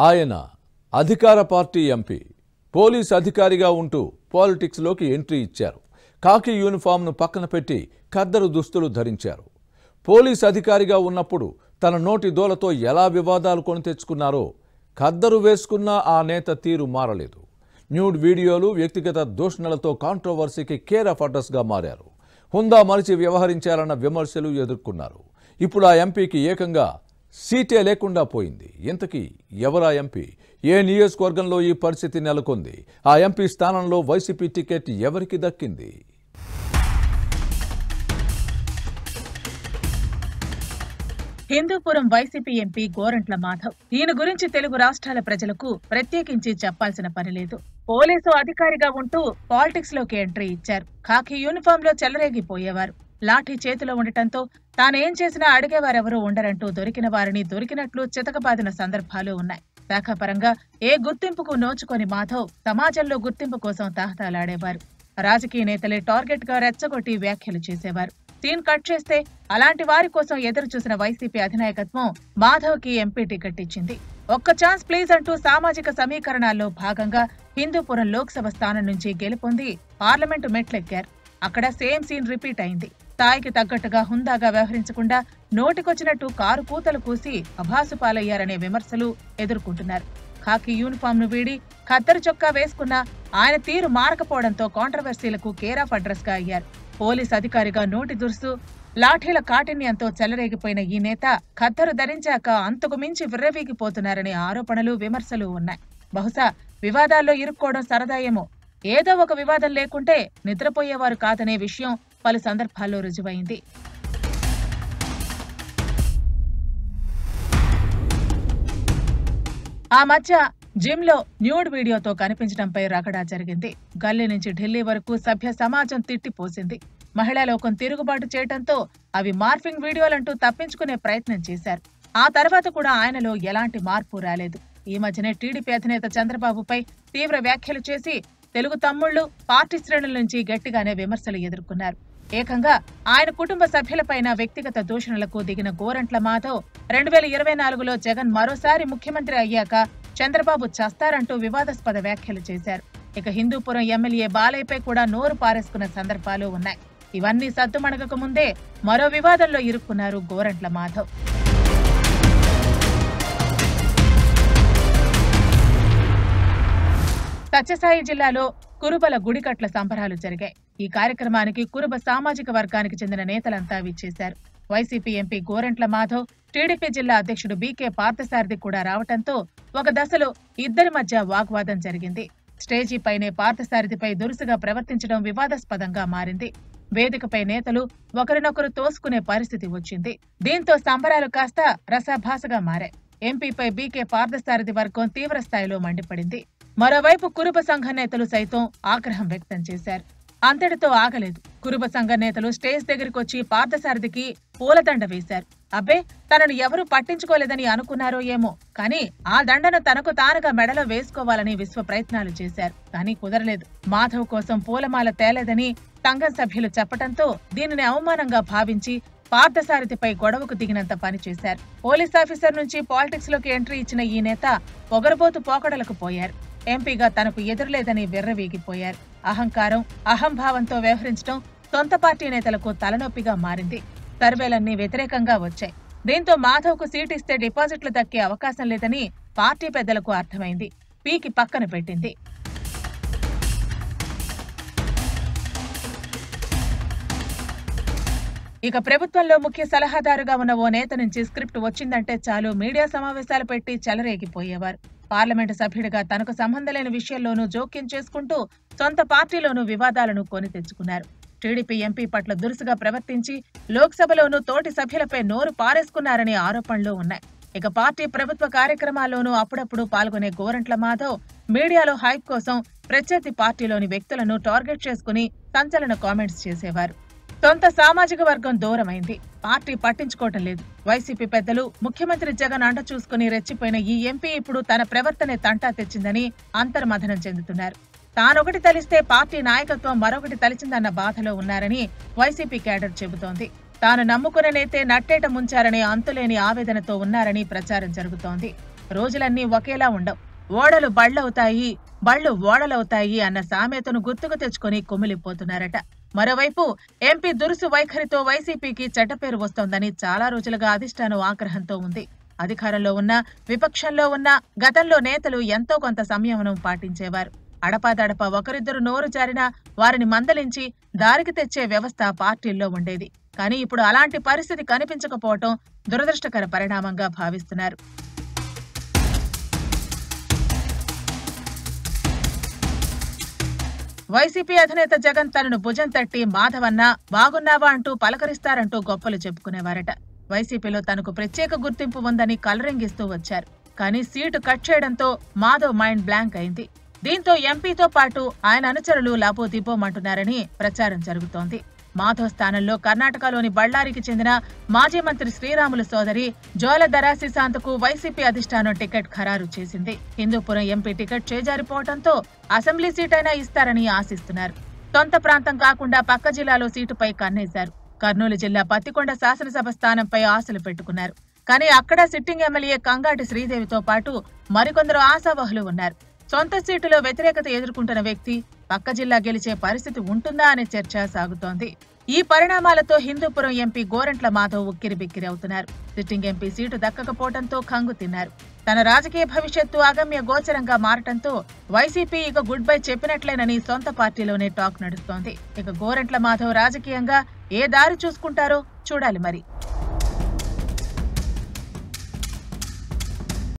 ఆయన అధికార party MP police అధికారిగా ఉంటూ పాలిటిక్స్లోకి ఎంట్రీ ఇచ్చారు. కాకి యూనిఫామ్ను పక్కన పెట్టి ఖద్దరు దుస్తులు ధరించారు. పోలీస్ అధికారిగా ఉన్నప్పుడు తన నోటి దోలతో ఎలా వివాదాలు కొని తెచ్చుకున్నారో ఖద్దరు వేసుకున్న ఆ నేత తీరు మారలేదు. న్యూడ్ వీడియోలు, వ్యక్తిగత దూషణలతో కాంట్రవర్సీకి కేర్ ఆఫ్ అడ్రస్గా మారారు. హుందా మరిచి వ్యవహరించారన్న విమర్శలు ఎదుర్కొన్నారు. ఇప్పుడు ఆ ఎంపీకి ఏకంగా సీటే లేకుండా పోయింది. ఇంతకీ ఎవరా ఎంపీ? ఏ నియోజకవర్గంలో ఈ పరిస్థితి నెలకొంది? ఆ ఎంపీ స్థానంలో వైసీపీ టికెట్ ఎవరికి దక్కింది? హిందూపురం వైసీపీ ఎంపీ గోరంట్ల మాధవ్. ఈయన గురించి తెలుగు రాష్ట్రాల ప్రజలకు ప్రత్యేకించి చెప్పాల్సిన పని లేదు. పోలీసు అధికారిగా ఉంటూ పాలిటిక్స్ లోకి ఎంట్రీ ఇచ్చారు. ఖాకీ యూనిఫామ్ లో చెలరేగిపోయేవారు. లాఠీ చేతిలో ఉండటంతో తానేం చేసినా అడిగేవారెవరూ ఉండరంటూ దొరికిన వారిని దొరికినట్లు చితకబాదిన సందర్భాలు ఉన్నాయి. శాఖాపరంగా ఏ గుర్తింపుకు నోచుకొని మాధవ్ సమాజంలో గుర్తింపు కోసం తహతలాడేవారు. రాజకీయ నేతలే టార్గెట్ గా రెచ్చగొట్టి వ్యాఖ్యలు చేసేవారు. సీన్ కట్ చేస్తే అలాంటి వారి కోసం ఎదురు చూసిన వైసీపీ అధినాయకత్వం మాధవ్ కి ఎంపీ టికెట్ ఇచ్చింది. ఒక్క ఛాన్స్ ప్లీజ్ అంటూ సామాజిక సమీకరణాల్లో భాగంగా హిందూపురం లోక్సభ స్థానం నుంచి గెలుపొంది పార్లమెంటు మెట్లెక్కారు. అక్కడ సేమ్ సీన్ రిపీట్ అయింది. స్థాయికి తగ్గట్టుగా హుందాగా వ్యవహరించకుండా నోటికొచ్చినట్టు కారు కూతలు కూసి అభాసుపాలయ్యారనే విమర్శలు ఎదుర్కొంటున్నారు. ఖాకీ యూనిఫామ్ ను వీడి ఖద్దరు చొక్కా వేసుకున్న ఆయన తీరు మారకపోవడంతో కాంట్రవర్సీలకు కేర్ ఆఫ్ అడ్రస్ గా అయ్యారు. పోలీస్ అధికారిగా నోటి దురుసు, లాఠీల కాఠిన్యంతో చెలరేగిపోయిన ఈ నేత ఖద్దరు ధరించాక అంతకు మించి విర్రవీగిపోతున్నారనే ఆరోపణలు, విమర్శలు ఉన్నాయి. బహుశా వివాదాల్లో ఇరుక్కోవడం సరదాయేమో. ఏదో ఒక వివాదం లేకుంటే నిద్రపోయేవారు కాదనే విషయం పలు సందర్భాల్లో రుజువైంది. ఆ మధ్య జిమ్ లో న్యూడ్ వీడియోతో కనిపించడంపై రగడా జరిగింది. గల్లీ నుంచి ఢిల్లీ వరకు సభ్య సమాజం తిట్టిపోసింది. మహిళా లోకం తిరుగుబాటు చేయడంతో అవి మార్ఫింగ్ వీడియోలంటూ తప్పించుకునే ప్రయత్నం చేశారు. ఆ తర్వాత కూడా ఆయనలో ఎలాంటి మార్పు రాలేదు. ఈ మధ్యనే టీడీపీ అధినేత చంద్రబాబుపై తీవ్ర వ్యాఖ్యలు చేసి తెలుగు తమ్ముళ్లు, పార్టీ శ్రేణుల నుంచి గట్టిగానే విమర్శలు ఎదుర్కొన్నారు. ఏకంగా ఆయన కుటుంబ సభ్యులపైన వ్యక్తిగత దూషణలకు దిగిన గోరంట్ల మాధవ్ 2024లో జగన్ మరోసారి ముఖ్యమంత్రి అయ్యాక చంద్రబాబు చస్తారంటూ వివాదాస్పద వ్యాఖ్యలు చేశారు. ఇక హిందూపురం ఎమ్మెల్యే బాలయ్యపై కూడా నోరు పారేసుకున్న సందర్భాలు ఉన్నాయి. ఇవన్నీ సద్దుమణగక ముందే మరో వివాదంలో ఇరుక్కున్నారు గోరంట్ల మాధవ్. సత్యసాయి జిల్లాలో కురుబల గుడికట్ల సంబరాలు జరిగాయి. ఈ కార్యక్రమానికి కురుబ సామాజిక వర్గానికి చెందిన నేతలంతా విచ్చేశారు. YCP MP Gorantla Madhav, TDP జిల్లా అధ్యక్షుడు బీకే పార్థసారథి కూడా రావడంతో ఒక దశలో ఇద్దరి మధ్య వాగ్వాదం జరిగింది. స్టేజీపైనే పార్థసారథిపై దురుసుగా ప్రవర్తించడం వివాదాస్పదంగా మారింది. వేదికపై నేతలు ఒకరినొకరు తోసుకునే పరిస్థితి వచ్చింది. దీంతో సంబరాలు కాస్త రసాభాసగా మారాయి. ఎంపీపై బీకే పార్థసారథి వర్గం తీవ్ర స్థాయిలో మండిపడింది. మరోవైపు కురుబ సంఘ నేతలు సైతం ఆగ్రహం వ్యక్తం చేశారు. అంతటితో ఆగలేదు. కురుబ సంఘ నేతలు స్టేజ్ దగ్గరికొచ్చి పార్థసారథికి పూలదండ వేశారు. అబ్బే, తనను ఎవరూ పట్టించుకోలేదని అనుకున్నారో ఏమో, కానీ ఆ దండను తనకు తానుగా మెడలో వేసుకోవాలని విశ్వ ప్రయత్నాలు చేశారు. కానీ కుదరలేదు. మాధవ్ కోసం పూలమాల తేలేదని సంఘం సభ్యులు చెప్పడంతో దీనిని అవమానంగా భావించి పార్థసారథిపై గొడవకు దిగినంత పని చేశారు. పోలీస్ ఆఫీసర్ నుంచి పాలిటిక్స్ లోకి ఎంట్రీ ఇచ్చిన ఈ నేత పొగరబోతు పోకడలకు పోయారు. ఎంపీగా తనకు ఎదురులేదని విర్రవీగిపోయారు. అహంకారం, అహంభావంతో వ్యవహరించడం సొంత పార్టీ నేతలకు తలనొప్పిగా మారింది. సర్వేలన్నీ వ్యతిరేకంగా వచ్చాయి. దీంతో మాధవ్కు సీటు ఇస్తే డిపాజిట్లు దక్కే అవకాశం లేదని పార్టీ పెద్దలకు అర్థమైంది. పీకి పక్కన పెట్టింది. ఇక ప్రభుత్వంలో ముఖ్య సలహాదారుగా ఉన్న ఓ నేత నుంచి స్క్రిప్ట్ వచ్చిందంటే చాలు మీడియా సమావేశాలు పెట్టి చెలరేగిపోయేవారు. పార్లమెంటు సభ్యుడిగా తనకు సంబంధం లేని విషయంలోనూ జోక్యం చేసుకుంటూ సొంత పార్టీలోనూ వివాదాలను కొని తెచ్చుకున్నారు. టీడీపీ ఎంపీ పట్ల దురుసుగా ప్రవర్తించి లోక్సభలోనూ తోటి సభ్యులపై నోరు పారేసుకున్నారనే ఆరోపణలు ఉన్నాయి. ఇక పార్టీ ప్రభుత్వ కార్యక్రమాల్లోనూ అప్పుడప్పుడు పాల్గొనే గోరంట్ల మాధవ్ మీడియాలో హైప్ కోసం ప్రత్యర్థి పార్టీలోని వ్యక్తులను టార్గెట్ చేసుకుని సంచలన కామెంట్స్ చేసేవారు. సొంత సామాజిక వర్గం దూరమైంది. పార్టీ పట్టించుకోవటం లేదు. వైసీపీ పెద్దలు, ముఖ్యమంత్రి జగన్ అంట చూసుకుని రెచ్చిపోయిన ఈ ఎంపీ ఇప్పుడు తన ప్రవర్తనే తంటా తెచ్చిందని అంతర్మథనం చెందుతున్నారు. తానొకటి తలిస్తే పార్టీ నాయకత్వం మరొకటి తలిచిందన్న బాధలో ఉన్నారని వైసీపీ క్యాడర్ చెబుతోంది. తాను నమ్ముకునే నేతే నట్టేట ముంచారనే అంతులేని ఆవేదనతో ఉన్నారని ప్రచారం జరుగుతోంది. రోజులన్నీ ఒకేలా ఉండవు. ఓడలు బళ్ళవుతాయి, బళ్ళు ఓడలవుతాయి అన్న సామెతను గుర్తుకు తెచ్చుకొని కుమిలిపోతున్నారట. మరోవైపు ఎంపీ దురుసు వైఖరితో వైసీపీకి చెడ్డపేరు వస్తోందని చాలా రోజులుగా అధిష్టానం ఆగ్రహంతో ఉంది. అధికారంలో ఉన్న, విపక్షంలో ఉన్న గతంలో నేతలు ఎంతో కొంత సంయమనం పాటించేవారు. అడపాదడపా ఒకరిద్దరు నోరు జారినా వారిని మందలించి దారికి తెచ్చే వ్యవస్థ పార్టీల్లో ఉండేది. కానీ ఇప్పుడు అలాంటి పరిస్థితి కనిపించకపోవటం దురదృష్టకర పరిణామంగా భావిస్తున్నారు. వైసీపీ అధినేత జగన్ తనను భుజం తట్టి మాధవన్న బాగున్నావా అంటూ పలకరిస్తారంటూ గొప్పలు చెప్పుకునేవారట. వైసీపీలో తనకు ప్రత్యేక గుర్తింపు ఉందని కలరింగిస్తూ వచ్చారు. కానీ సీటు కట్ చేయడంతో మాధవ్ మైండ్ బ్లాంక్ అయింది. దీంతో ఎంపీతో పాటు ఆయన అనుచరులు లాపోదీపోమంటున్నారని ప్రచారం జరుగుతోంది. మాధవ్ స్థానంలో కర్ణాటకలోని బళ్ళారికి చెందిన మాజీ మంత్రి శ్రీరాములు సోదరి జోల దరాసిశాంతకు వైసీపీ అధిష్టానం టికెట్ ఖరారు చేసింది. హిందూపురం ఎంపీ టికెట్ చేజారిపోవడంతో అసెంబ్లీ సీటైనా ఇస్తారని ఆశిస్తున్నారు. సొంత ప్రాంతం కాకుండా పక్క జిల్లాలో సీటుపై కన్నేశారు. కర్నూలు జిల్లా పత్తికొండ శాసనసభ స్థానంపై ఆశలు పెట్టుకున్నారు. కానీ అక్కడ సిట్టింగ్ ఎమ్మెల్యే కంగాటి శ్రీదేవితో పాటు మరికొందరు ఆశావహులు ఉన్నారు. సొంత సీటులో వ్యతిరేకత ఎదుర్కొంటున్న వ్యక్తి పక్క జిల్లా గెలిచే పరిస్థితి ఉంటుందా అనే చర్చ సాగుతోంది. ఈ పరిణామాలతో హిందూపురం ఎంపీ గోరంట్ల మాధవ్ ఉక్కిరిబిక్కిరి అవుతున్నారు. సిట్టింగ్ ఎంపీ సీటు దక్కకపోవడంతో కంగు తిన్నారు. తన రాజకీయ భవిష్యత్తు అగమ్య గోచరంగా మారటంతో వైసీపీ ఇక గుడ్ బై చెప్పినట్లేనని సొంత పార్టీలోనే టాక్ నడుస్తోంది. ఇక గోరంట్ల మాధవ్ రాజకీయంగా ఏ దారి చూసుకుంటారో చూడాలి మరి.